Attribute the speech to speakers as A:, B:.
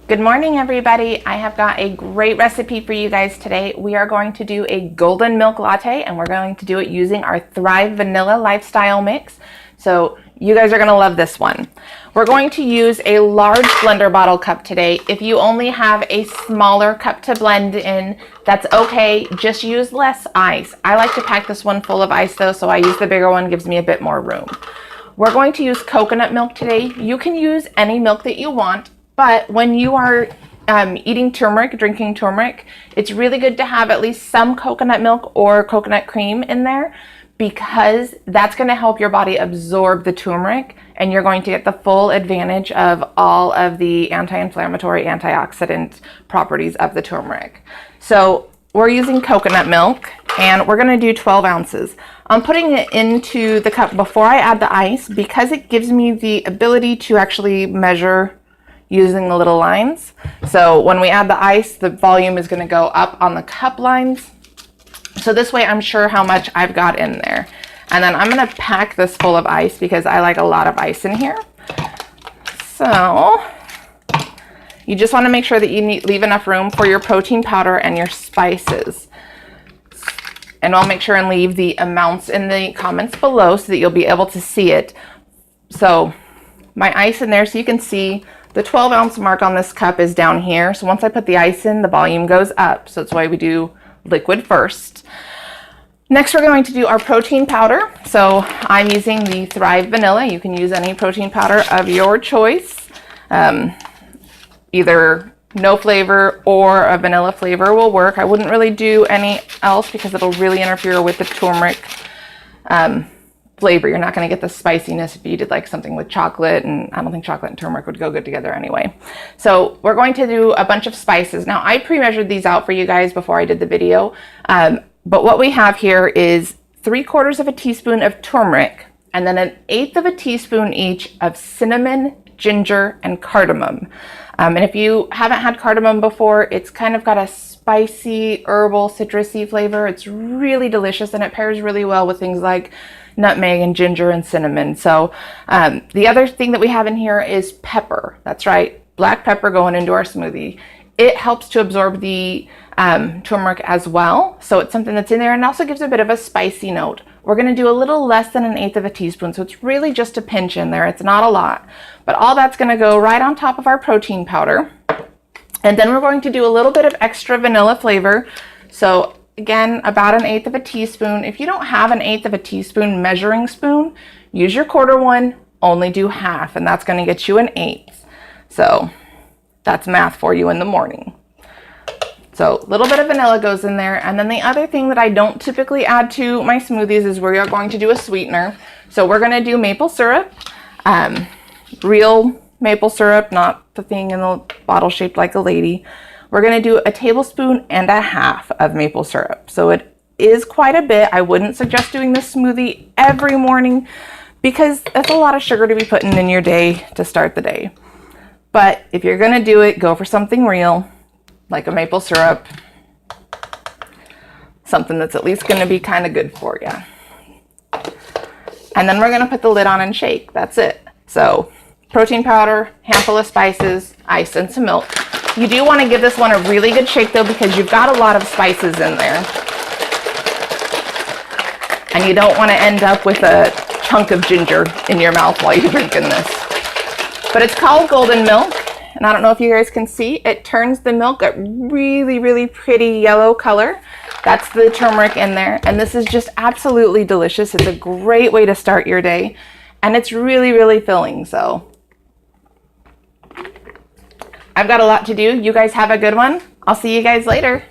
A: Good morning, everybody. I have got a great recipe for you guys today. We are going to do a golden milk latte, and we're going to do it using our Thrive Vanilla Lifestyle Mix. So you guys are going to love this one. We're going to use a large blender bottle cup today. If you only have a smaller cup to blend in, that's okay. Just use less ice. I like to pack this one full of ice though, so I use the bigger one, gives me a bit more room. We're going to use coconut milk today. You can use any milk that you want. But when you are eating turmeric, drinking turmeric, it's really good to have at least some coconut milk or coconut cream in there, because that's going to help your body absorb the turmeric, and you're going to get the full advantage of all of the anti-inflammatory, antioxidant properties of the turmeric. So we're using coconut milk, and we're going to do 12 ounces. I'm putting it into the cup before I add the ice because it gives me the ability to actually measure using the little lines. So when we add the ice, the volume is going to go up on the cup lines. So this way I'm sure how much I've got in there. And then I'm going to pack this full of ice because I like a lot of ice in here. So you just want to make sure that you leave enough room for your protein powder and your spices. And I'll make sure and leave the amounts in the comments below so that you'll be able to see it. So my ice in there, so you can see the 12 ounce mark on this cup is down here. So once I put the ice in, the volume goes up. So that's why we do liquid first. Next, we're going to do our protein powder. So I'm using the Thrive Vanilla. You can use any protein powder of your choice. Either no flavor or a vanilla flavor will work. I wouldn't really do any else because it'll really interfere with the turmeric flavor. You're not going to get the spiciness if you did like something with chocolate, and I don't think chocolate and turmeric would go good together anyway. So we're going to do a bunch of spices. Now I pre-measured these out for you guys before I did the video, but what we have here is 3/4 of a teaspoon of turmeric, and then 1/8 of a teaspoon each of cinnamon, ginger, and cardamom. And if you haven't had cardamom before, it's kind of got a spicy, herbal, citrusy flavor. It's really delicious, and it pairs really well with things like nutmeg and ginger and cinnamon. So the other thing that we have in here is pepper. That's right, black pepper going into our smoothie. It helps to absorb the turmeric as well. So it's something that's in there, and also gives a bit of a spicy note. We're going to do a little less than 1/8 of a teaspoon. So it's really just a pinch in there. It's not a lot, but all that's going to go right on top of our protein powder. And then we're going to do a little bit of extra vanilla flavor. So again, about 1/8 of a teaspoon. If you don't have 1/8 of a teaspoon measuring spoon, use your 1/4 one, only do half, and that's going to get you 1/8. So that's math for you in the morning. So a little bit of vanilla goes in there. And then the other thing that I don't typically add to my smoothies is we are going to do a sweetener. So we're going to do maple syrup, real maple syrup, not the thing in the bottle shaped like a lady. We're going to do 1.5 tablespoons of maple syrup. So it is quite a bit. I wouldn't suggest doing this smoothie every morning because that's a lot of sugar to be putting in your day to start the day. But if you're going to do it, go for something real, like a maple syrup, something that's at least going to be kind of good for you. And then we're going to put the lid on and shake. That's it. So protein powder, handful of spices, ice, and some milk. You do want to give this one a really good shake though, because you've got a lot of spices in there. And you don't want to end up with a chunk of ginger in your mouth while you're drinking this. But it's called golden milk. And I don't know if you guys can see, it turns the milk a really, really pretty yellow color. That's the turmeric in there. And this is just absolutely delicious. It's a great way to start your day. And it's really, really filling. So I've got a lot to do. You guys have a good one. I'll see you guys later.